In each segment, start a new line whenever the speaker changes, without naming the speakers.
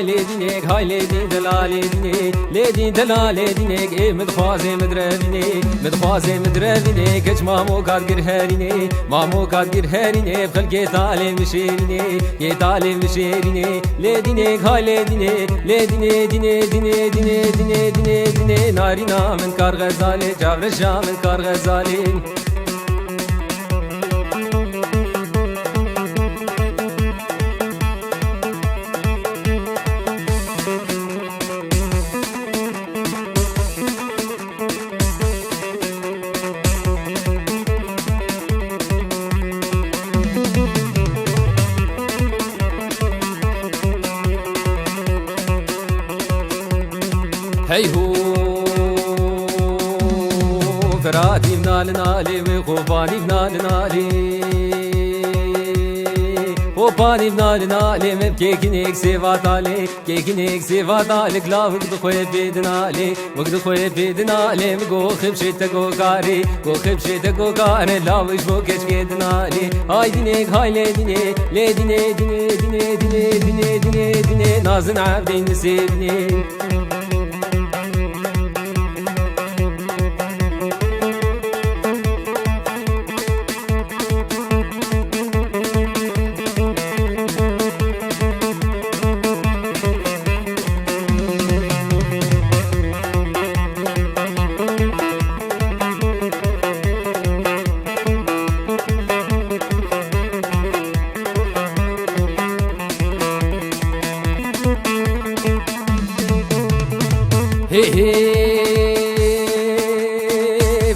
لدينك هاي لدين دلالي دينك لدين دلالي دينك ايه مدخوازي مدربينك مدخوازي مدربينك اج مامو قاد قرهارينك مامو قاد قرهارينك خلقي طالي مشيرينك يا طالي مشيرينك لدينك هاي لدينك لدينك دينك دينك دينك دينك دينك دينك نارينا من كار غزالي جابر الشام من كار غزالي هيهو فراتي بنال نالي وخوفاني بنال نالي خوفاني بنال نالي مبكيكنيك سيفاتالي كيكنيك سيفاتالي كلاوك دخوي بيدنالي وقد خوي بيدنالي مقو خبشي تقو كاري قو خبشي تقو كاري لاوش بوكش كيدنالي هاي دينيك هاي لدينيك لدينيك دينيك دينيك دينيك دينيك دينيك دينيك نازن عبدين نسيبني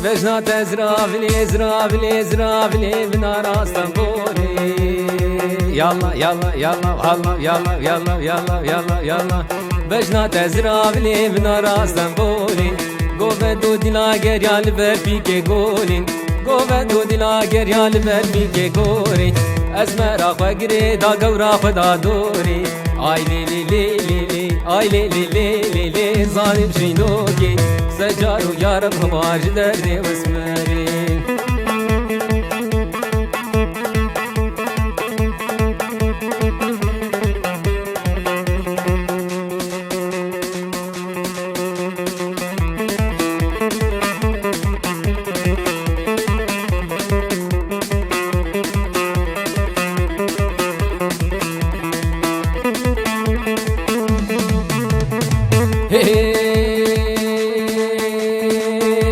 بجنا تزرافلي زرافلي زرافلي من راس طنبوري يلا يلا يلا يلا يلا يلا يلا يلا يلا بجنا تزرافلي من راس طنبوري قوبدو دلا غير بيكي قولين قوبدو دلا غير بيكي قوري اسمر اخوغري دا غورا خدا دوري اي لي لي لي لي اي لي لي لي لي ظالم شينوكي سجارو يا رب همار دردي واسمري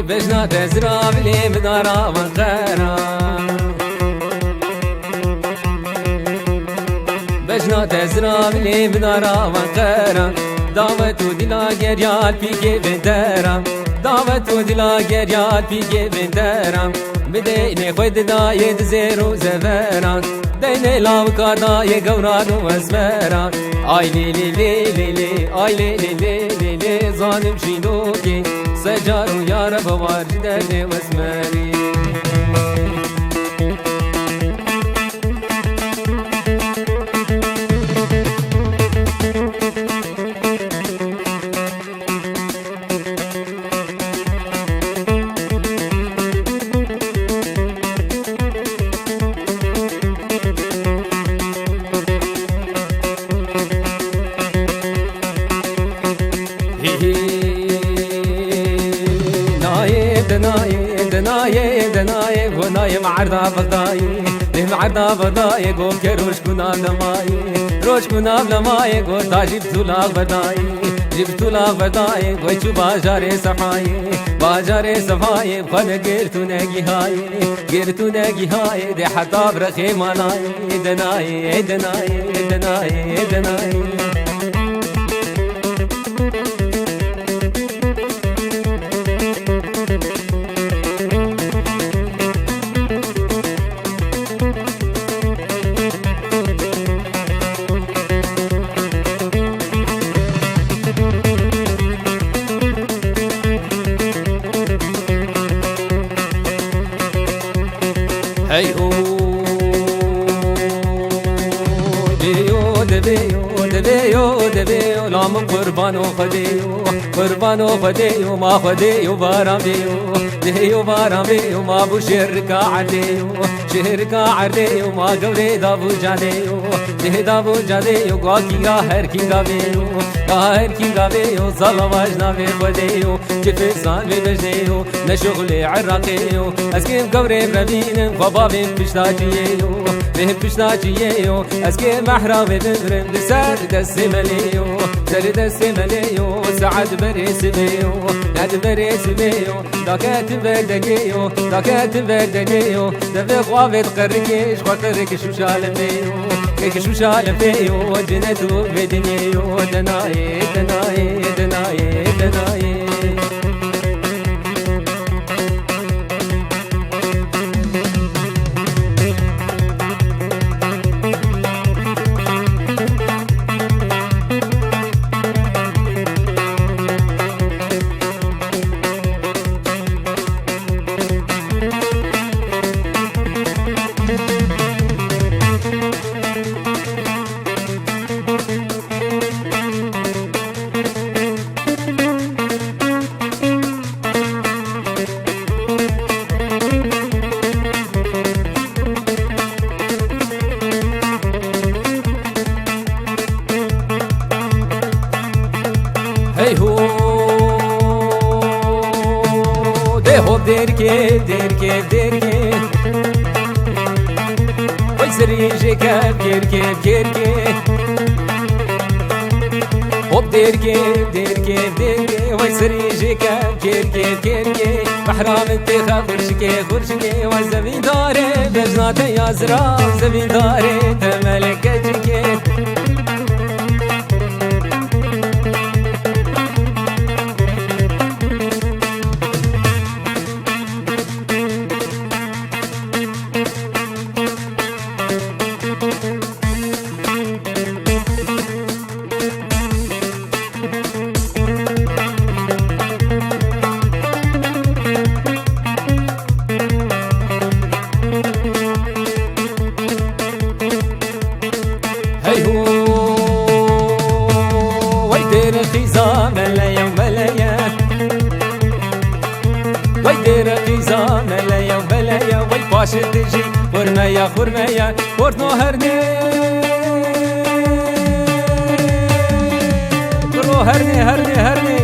بجنا تزرافلي مدارا وخيرا بجنا تزرافلي مدارا وخيرا دعوتو دلا غيريال بيكي بندرا دعوتو دلا غيريال بيكي بندرا بديني خود دا يد زيرو زفرا ديني لاوكا دا يقورانو وزمرا اي لي لي لي لي لي اي لي لي لي لي لي ظالم شينوكي سجارو يا رب واردني واسمري دناي غناي معرضا بغداي ده معرضا بغداي قوم كروش كنا لماي روش كنا لماي قو تاجيب تولا بغداي جيب تولا بغداي قو شو باجاري صفاي باجاري صفاي خد غيرتو ناقي هاي غيرتو ناقي هاي ده حتى برخي مالاي دناي دناي دناي دناي هي دبيو دبيو دبيو دبيو لام قربانو خديو قربانو خديو ما خديو بارام ديو ديو بارام ديو ما بو شركا عديو شركا عديو ما قولي دابو جاديو ده دابو جاديو قاكيا هر كينغا بيو هر كينغا بيو صلواجنا في خديو جفزان في بجديو نشغلي عراقيو اسكيم قوري بربينم فبابين بشتاجيو بهم بشتاجيو اسكيم محرام ببرم دسار دسي مليو سر دسي مليو سعد بريس بيو ناد بريس بيو داكات بردقيو داكات بردقيو دفي خوافت قرقش وقرقش وشالم بيو كيكش وشالم بيو جنتو بدنيو دناي دناي دناي دناي Hey ho, de ho derke, derke, derke. Oy serije kep, kerke, kerke. Hop derke, derke, derke. Oy serije kep, kerke, kerke. Bahram te khurshke, khurshke. Oy zamindare, beznate yazra, zamindare, temel kajke. ويدير قيزان ليا وبليا ويباش تجي خرميا خرميا خورتنو هرني قرو هرني هرني هرني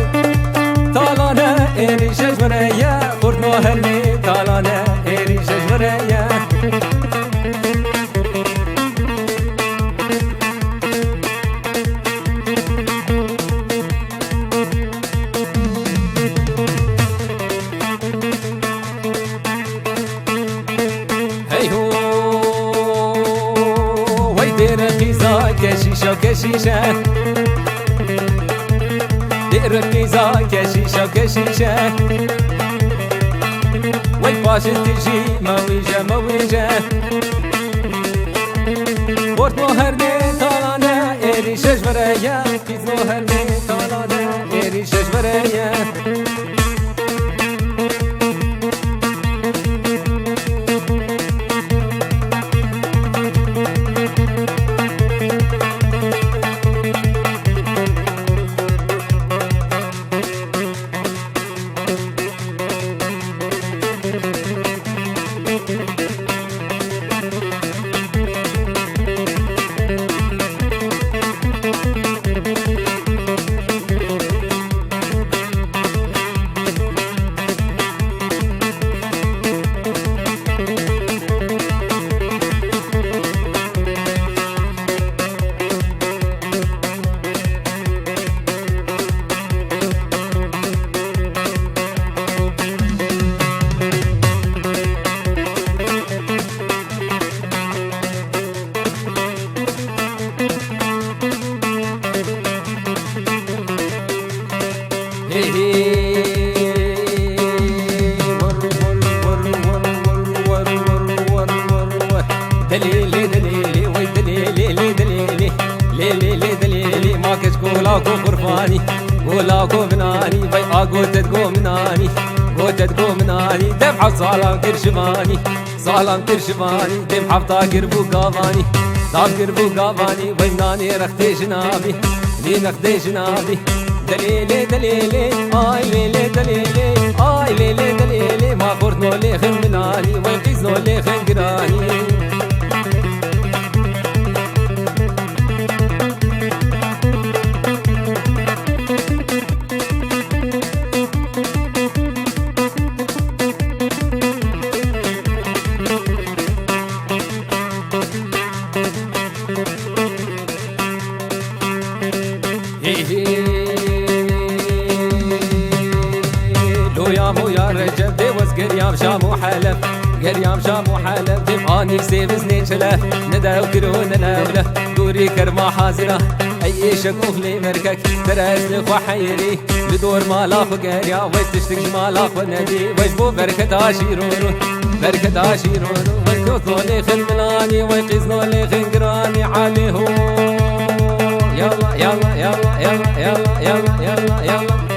طالانا إيري شجمريا خورتنو هرني طالانا إيري شجمريا كشيشة كشيشة دير كيزا كشيشة كشيشة ويباش تجي مويجة مويجة بورت مهرني طالانا إيري شجمريا كيز مهرني طالانا إيري شجمريا دليلي دليلي وي دليلي دليلي ليلي دليلي ما كشكولاكو خرفاني قولاكو مناني بي اقو تدقو مناني قو تدقو مناني دفع الصالة كرشماني سالان ترشباني دم حفطا قربو قافاني دام قربو قافاني ويناني رختي جنابي لي نخدي جنابي دليلي دليلي آي ليلي دليلي آي ليلي دليلي ما قرت نولي خن مناني ويقيز نولي خن قراني قريام شام وحلف قريام شام وحلف دماني سيبزني شلف نداو كرون نابله دوري كرما حازره اي شكوخ لي مركك تراز لخو حيري بدور مالاخ قريا وتشتك مالاخ ونبي وجبو بركة عشيرون بركة عشيرون وكوثو لي خن ملاني ويقزنو لي خن قراني عليه يلا يلا يلا يلا يلا يلا يلا يلا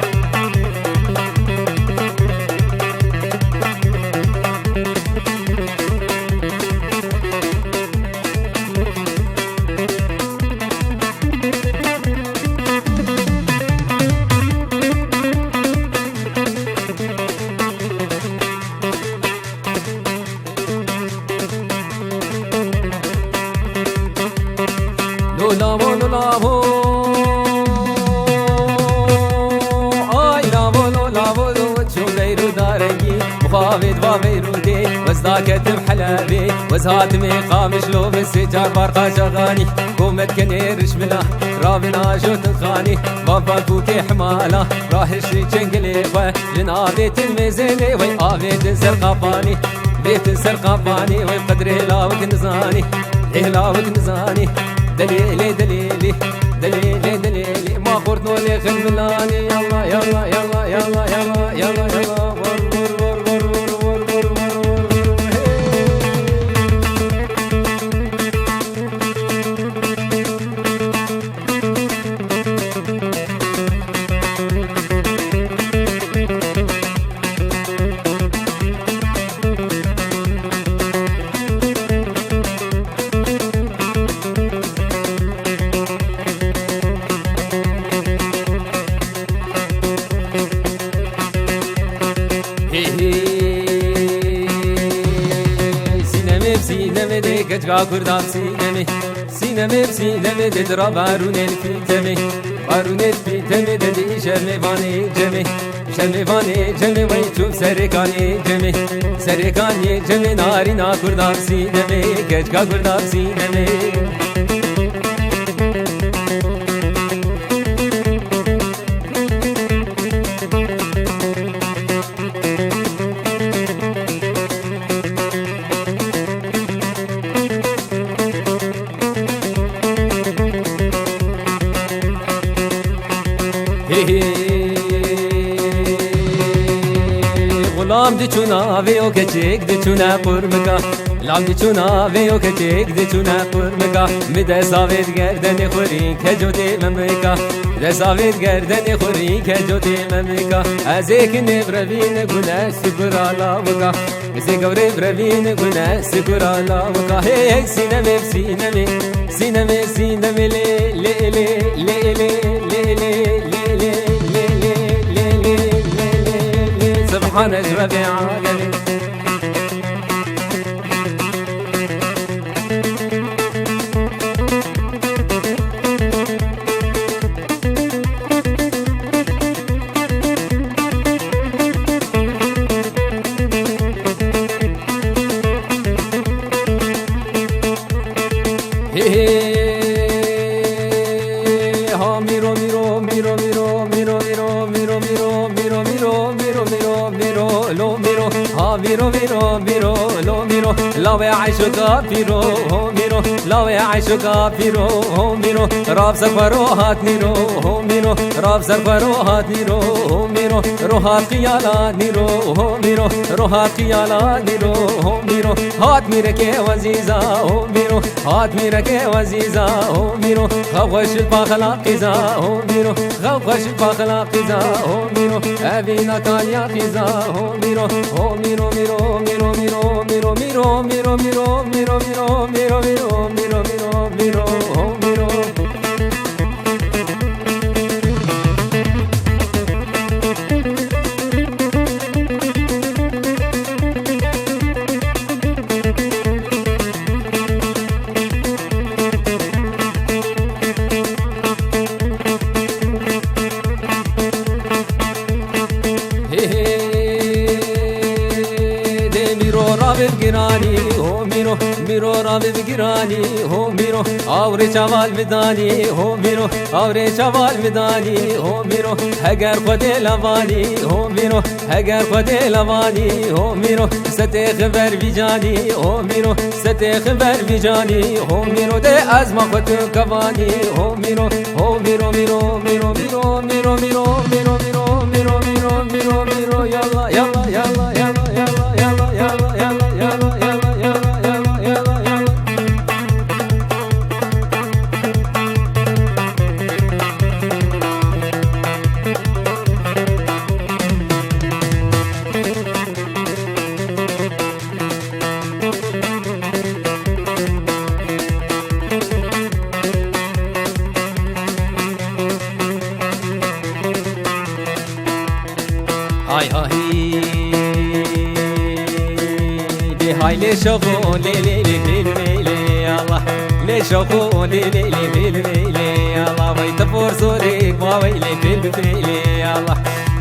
لولامو لولامو آي لامو لولامو شو غيرو دارنجي مخافت وغيرو دي وزداكتم حلابي وزهاتمي قامش لو بالسجار بارقا شغاني قومت كنير شملا رابنا شو تنخاني بابا كوكي حمالا راهش چنگلي جنابي تلميزيني وي آفيد سرقاباني بيت سرقاباني وي قدري لاوك نزاني لاوك نزاني دليلي دليلي دليلي دليلي ما قرت نولي خن ملاني يلا يلا يلا يلا يلا يلا يلا ور ور ور ور ور ور سینمه ده کجگا کردم سینمه سینمه ده درا بارونه الفیتمه بارونه الفیتمه ده دی شرموانه جمه شرموانه جمه وی چوب سرکانه جمه سرکانه جمه ناری نا کردم سینمه کجگا کردم سینمه غلام دی چونا ویو کچیک دی چونا قرمکا لام دی چونا ویو کچیک دی چونا قرمکا مده ساوید گردن خوری که جو دی ممکا ده ساوید گردن خوری که جو دی ممکا از ایک نبروین گناه سکرالا وکا ازی گوری بروین گناه سکرالا وکا هی سینمه سینمه سینمه سینمه لی لی لی لی لی لی لی سبحان ربي عالمي ها ميرو ميرو ميرو ميرو ميرو ميرو ميرو ميرو ميرو ميرو ميرو ميرو ميرو لو ميرو ها ميرو ميرو ميرو لو ميرو لو يعيش كافيرو هو ميرو لو يعيش كافيرو هو ميرو راب سفرو هات ميرو هو ميرو راب سفرو هات ميرو هو ميرو روحات قيالا ميرو هو ميرو روحات قيالا ميرو هو ميرو هات ميرك وزيزا هو ميرو هات ميرك وزيزا هو ميرو خوش الباخلاق قزا هو ميرو خوش الباخلاق قزا هو ميرو أبينا تانيا قزا هو ميرو هو ميرو ميرو ميرو ميرو ميرو miro miro miro miro miro miro miro miro miro miro miro بگرانی هو میرو میرو را بگرانی هو میرو آوری چوال بدانی هو میرو آوری چوال بدانی هو میرو اگر خود لوانی هو میرو اگر خود لوانی هو میرو سته خبر بیجانی هو میرو سته خبر بیجانی هو میرو ده از ما خود کوانی هو میرو میرو میرو میرو میرو میرو میرو میرو میرو میرو میرو میرو میرو یالا یالا یالا یالا یالا یالا یالا یالا هاي هاي دي هاي ليش اقول لي لي لي لي يا الله ليش اقول لي لي لي لي يا الله ويت فرصوري وويلي بلبلي يا الله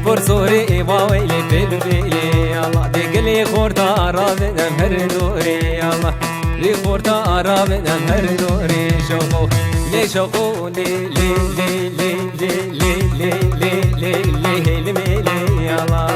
فرصوري وويلي بلبلي يا الله دي قلي خورتا رابن امهر دوري يا الله دي خورتا رابن امهر دوري شوقو ليش اقول لي لي لي لي لي لي لي لي لي لي يا الله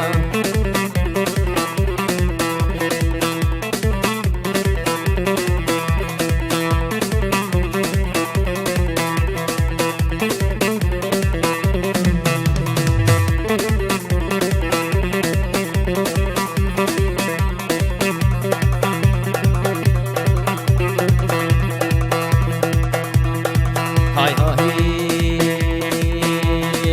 هاي هاي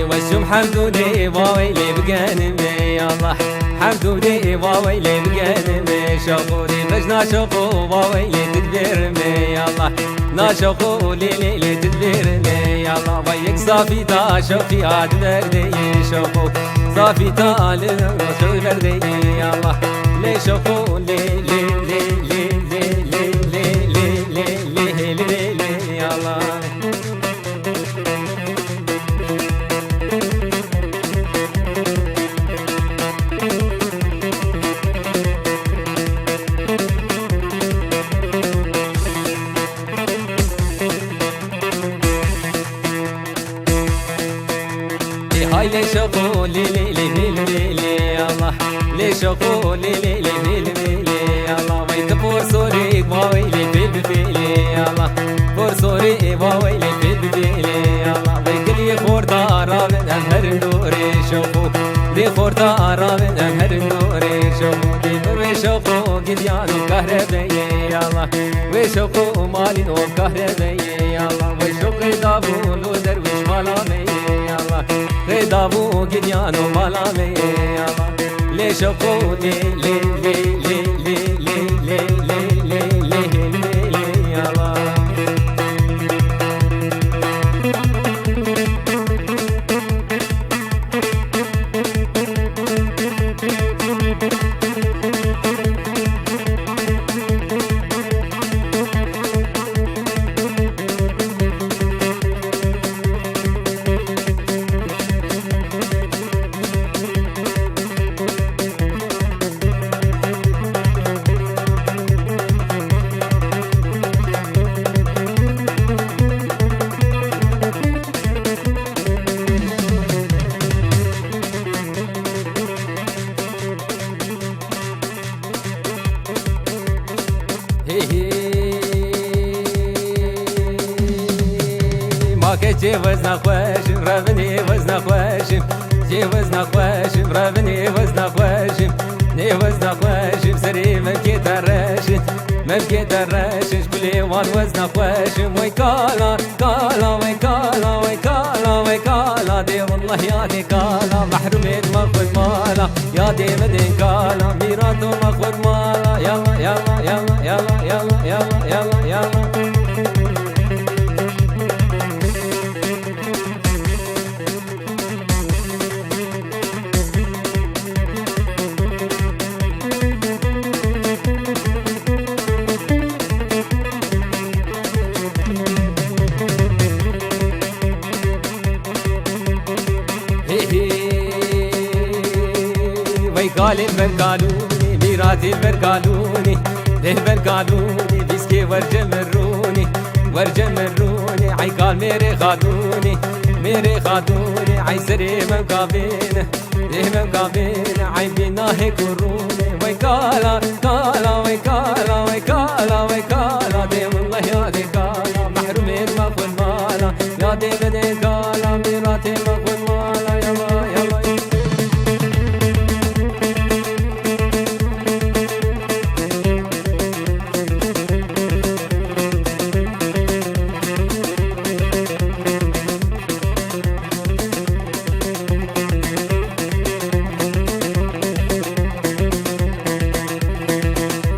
وشم حمدوني وويلي بجانبي يا الله حمدوني وويلي بجانبي شوقوني باش نعشقو وويلي تدبيرني يا الله نعشقو ليلي لي تدبيرني يا الله ويك صافي تا شوقي عاد بردي شوقو صافي تا لشوقي بردي يا الله لي شوقو لي لي لي لي لي لي لي لي لي لي يا الله هاي ليش اقول لي لي لي لي لي يا الله ليش اقول لي لي لي لي يا الله ويت فرصوري وويلي بلبلي يا الله فرصوري وويلي بلبلي يا الله ويقلي خورتا رابن امهر دوري شوفو دي خورتا رابن امهر دوري شوفو دي مروي شوفو قديانو كهربي يا الله وشوفو مالينو كهربي يا الله وشوفو دابو لو درويش مالامي يا الله دابو قديانو مالامي يا الله ليش اقول لي لي لي لي لي لي لي لي لي يا الله جي وزنا خواشم رابني وزنا خواشم جي وزنا خواشم رابني وزنا خواشم ني وزنا خواشم سري مبكي تراشم مبكي تراشم بلي وان وزنا خواشم ويكالا كالا ويكالا ويكالا ويكالا دي والله يا دي كالا محرومين ماخذ مالا يا دي مدين كالا ميراتو ماخذ مالا يلا يلا مالي البرقالوني ميراتي البرقالوني البرقالوني بيسكي ورجمروني ورجمروني عيقال ميري خادوني ميري خادوني عيسري مقابين مقابين عيبنا هيكروني ويكالا كالا ويكالا ويكالا ويكالا دي والله يا دي كالا محرومين ما كل مالا يا دي بدي كالا ميراتي ما كل مالا يلا يلا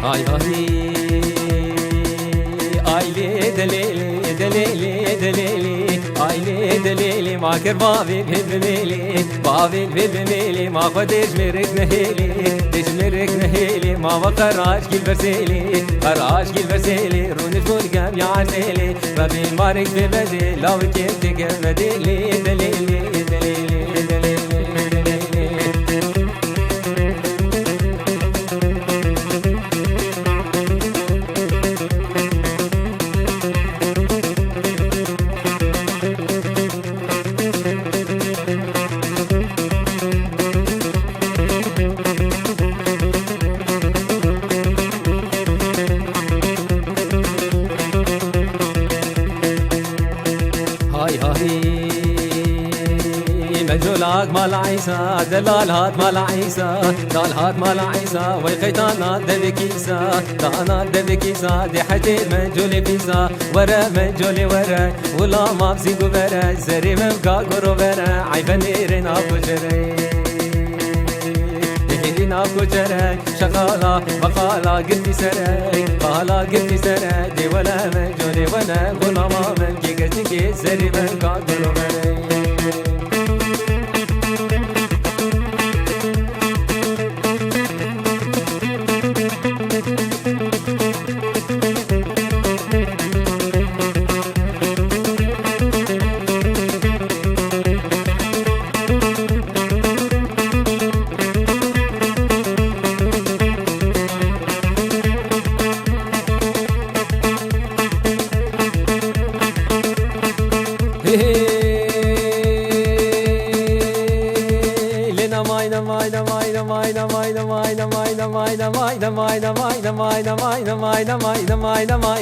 آي آي لي دليلي دليلي دليلي آي لي دليلي ما كر بابي بميلي بابي بميلي ما خدش مرك نهيلي دش مرك نهيلي ما وقراش كل برسيلي قراش كل برسيلي رونش بولقام يا عسيلي بابي مارك ببدي لو كنت تقمدي لي دليلي دليلي دليلي هاي هاي مجولات مال عيسى دلال هات مال عيسى دال هات مال عيسى ويقيتانات دبكيسا تانات دبكيسا دي حتي مجولي بيسا ورا مجولي ورا ولا ما بزيقو ورا زري ممكا قرو ورا عيبنيرين ابو جري نابو جري شغالة بقالة قلبي سري قالة قلبي سري دي ولا مجولي ولا ولا ما منكي قلبي زري ممكا قرو ورا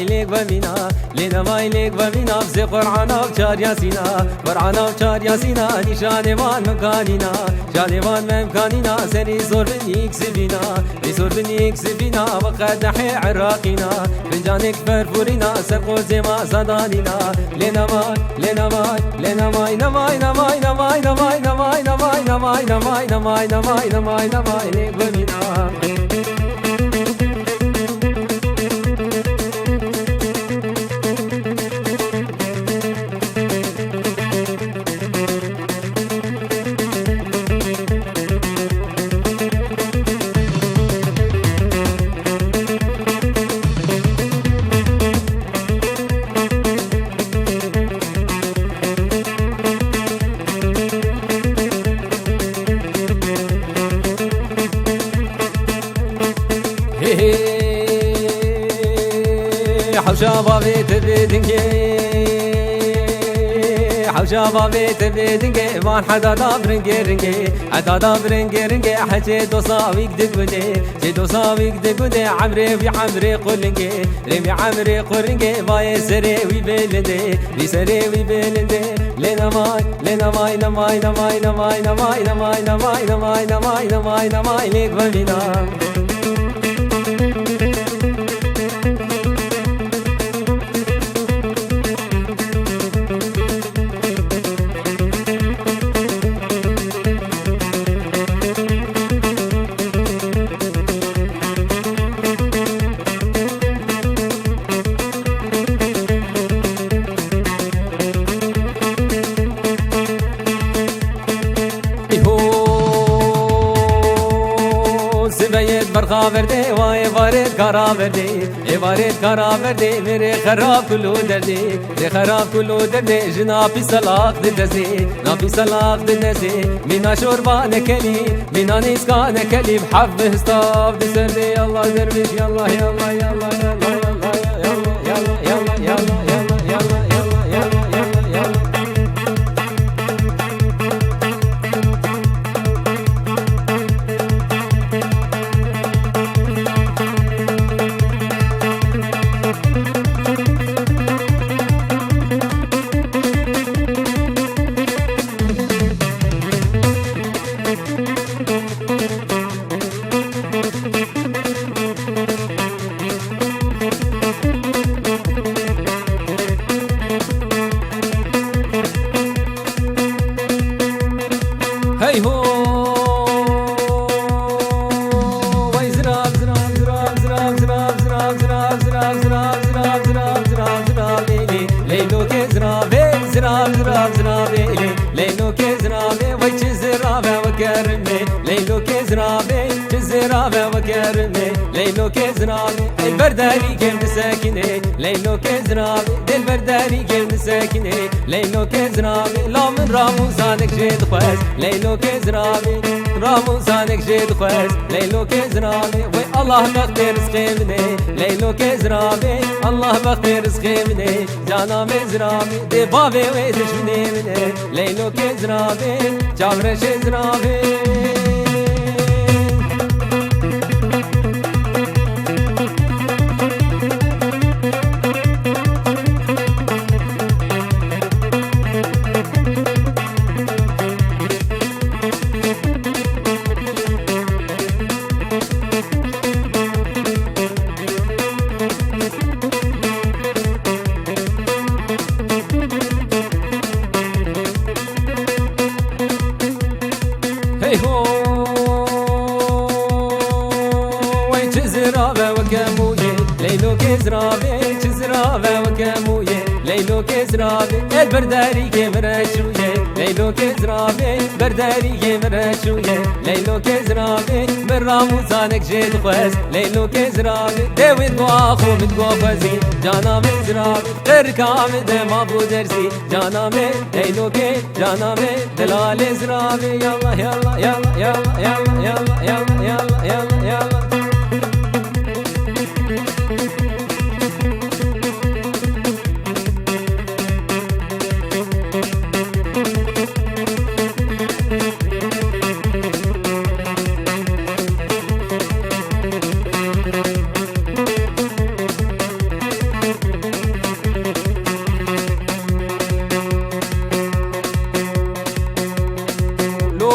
ليك بمينا لنا ماي ليك بمينا بزي قرعانا وشار ياسينا قرعانا وشار ياسينا نشان وان مكاننا شان وان مكاننا سري زور بنيك سبينا بزور بنيك سبينا وقد نحي عراقنا فنجانك فرفورنا سرقو زي ما صداننا لنا ماي لنا ماي لنا ماي نماي نماي نماي نماي نماي نماي نماي نماي نماي نماي نماي نماي ليك بمينا حوشابا بيت بيدنجي حوشابا بيت بيدنجي وان حدا دابرنجي رنجي حدا دابرنجي رنجي حجي دوصاويك دقودي جي دوصاويك دقودي عمري وعمري قلنجي ريمي عمري قرنجي باي سري ويبلندي بي سري ويبلندي لنا ماي لنا ماي نماي نماي نماي نماي نماي نماي نماي نماي نماي نماي ليك بمينا وید برخا وردی وای وارد کارا وردی ای وارد کارا وردی میره خراب کلو دردی ری خراب کلو دردی جنا پی سلاق دردی نا پی سلاق دردی مینا شوربا نکلی مینا نیسکا نکلی بحب هستاب دسردی الله دربیش یالله یالله یالله یالله هی هو وای زراب زراب زراب زراب زراب زراب زراب زراب زراب زراب زراب زراب لیلی لیلو که زرابه زراب زراب زرابه لیلو که زرابه وای چه زرابه و کرمه لیلو که زرابه چه زرابه و کرمه لیلو که زرابه دل برداری که مسکنه لیلو که زرابه دل برداری که مسکنه لیلو که زرابه لامن رامون زانک جد خواست لیلو که زرابه رامون زانک جد خواست لیلو که زرابه وی الله بخت رزقی منه لیلو که زرابه الله بخت رزقی منه جانا من زرابه دی بابه وی دشمنه منه لیلو که زرابه چاورش زرابه هی هو وای چه زرابه و کمویه لیلو که زرابه چه زرابه و کمویه لیلو که زرابه ال برداری که مرچویه لیلو که زرابه برداری که مرچویه لیلو که زرابه من راموزانک جد خواست لیلو که زرابه دوید گو آخو مد گو خوزی جانا من زرابه قرکام دما بو درسی جانا من لیلو که جانا من دلال زرابه یالله یالله یالله یالله یالله یالله یالله یالله یالله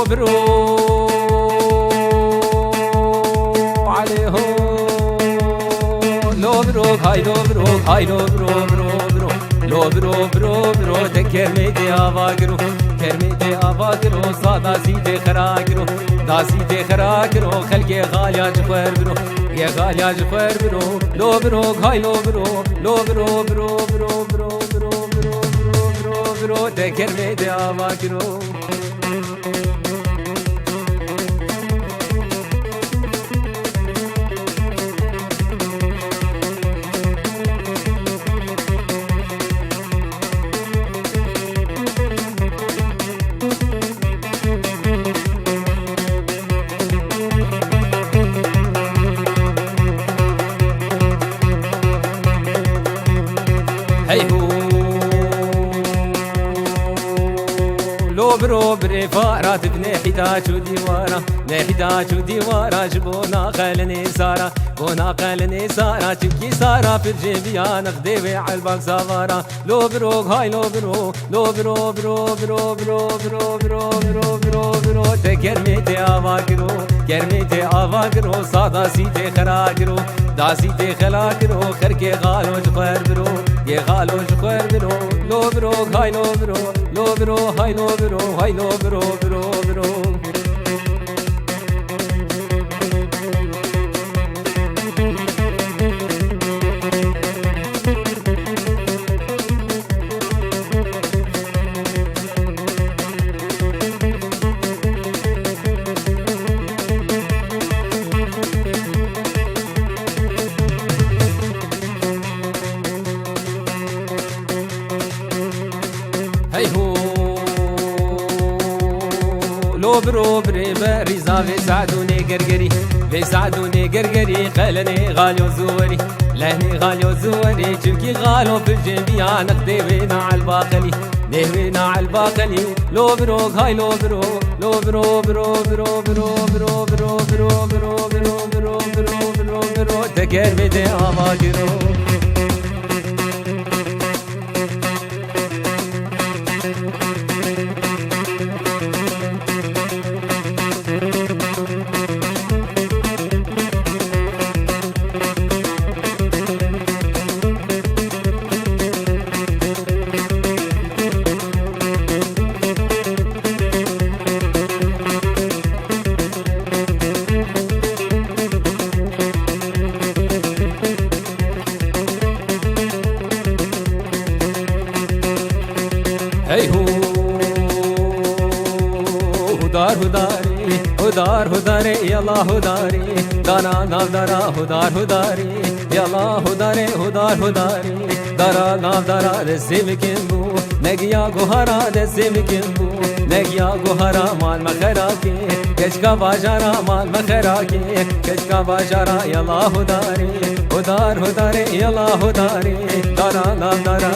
برو عليه لو برو هاي لو برو هاي لو برو برو برو لو برو برو برو تكرمي دي آواگرو كرمي دي آواگرو صادا زيد خراگرو دا زيد خراگرو خلقي غاليا جفر برو يا غاليا جفر برو لو برو هاي لو برو لو برو برو برو برو برو برو برو برو تكرمي دي آواگرو هی هو لو برو بري فارات بني حداج وديوارا نحداج وديوارا جبونا قلني سارا بونا قلني سارا تبكي سارا في الجيبيا نخديوي عالبان سافارا لو برو هاي لو برو لو برو برو برو برو برو برو برو برو برو تكرميتي آواگرو كرميتي آواگرو صادا سيتي خراگرو دا سيتي خلاگرو خركي غالو جخير برو ये गालो शुक्र बिरो लो बिरो हाय लो बिरो हाय लो बिरो हाय लो बिरो बिरो बिरो برو بري بريزا في سعدوني قرقري في سعدوني قرقري خلني غاليو زوري لهني غاليو زوري چونكي غالو في الجنبي نقدي وينا عالباقلي نهوينا عالباقلي لو بروك هاي لو برو لو برو برو برو برو برو برو برو برو برو برو برو برو برو تكر بدي آماجرو هی هو هدار هداری هدار هداری یلا هداری دارا ناو دارا هدار هداری یلا هداری هدار هداری دارا ناو دارا دستی بکن بو نگیا گوهرا دستی بکن بو نگیا گوهرا مال مخراکی کشکا باجارا مال مخراکی کشکا باجارا یلا هداری هدار هداری یلا هداری دارا ناو دارا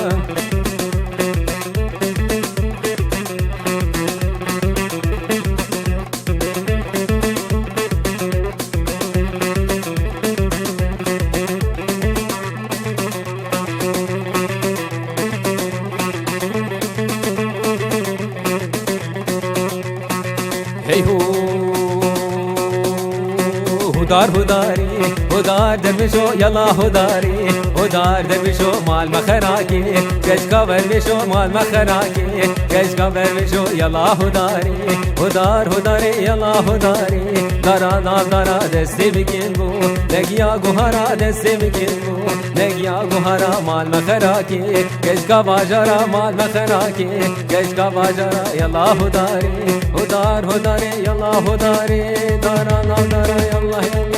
هی هو هدار هداری هدار درویشو یلا هداری هدار درویشو مال مخراکی کشکا برویشو مال مخراکی کشکا برویشو یلا هداری هدار هداری یلا هداری دارا ناو دارا دستی بکن بو نگیا گوهرا دستی بکن بو نگیا گوهرا مال مخراکی کشکا باجارا مال مخراکی کشکا باجارا یلا هداری هدار هداری یلا هداری دارا ناو دارا یلا یلا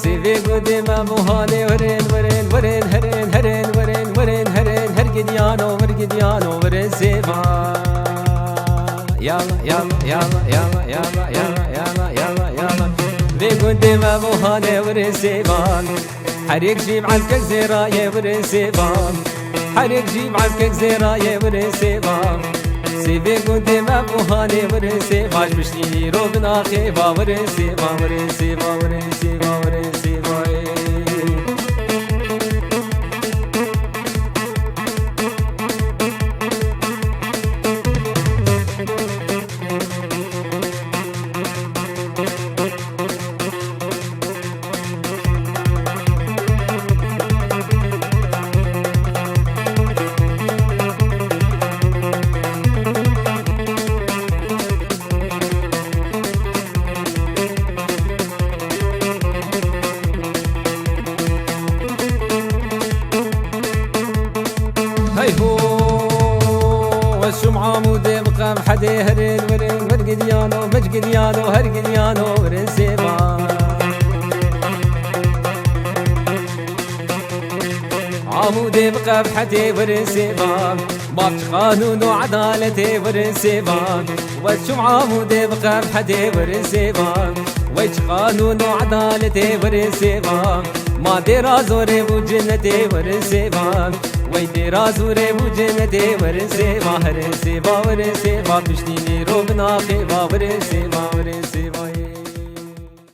سيفي قدي ما مهاني ورين ورين ورين هرين هرين ورين ورين هرين هرقديانو مرقديانو ورين سيفا يلا يلا يلا يلا يلا يلا يلا يلا يلا في قدي ما مهاني ورين سيفا حريق جيب عالكك زرايا ورين سيفا حريق جيب عالكك زرايا ورين سيفا سيفي قدي ما بوهاني ورين سيفا مشتيني روبنا خيفا ورين سيفا ورين سيفا ورين سيفا ورين سيفا هي هو والشم عامودي مقام حدي هرين ورين ورقديانو مجقديانو هرقديانو ورين سيفا عامودي مقام حدي ورين سيفا بابش قانون وعدالتي ورين سيفا والشم عامودي مقام حدي ورين سيفا ويش قانون وعدالتي ورين سيفا ما ديرا زوري وجنتي ورين سيفا ويدي رازوري وجنتي ورين سيفا هرين سيفا ورين سيفا بشتيني روبنا خيفا ورين سيفا ورين سيفا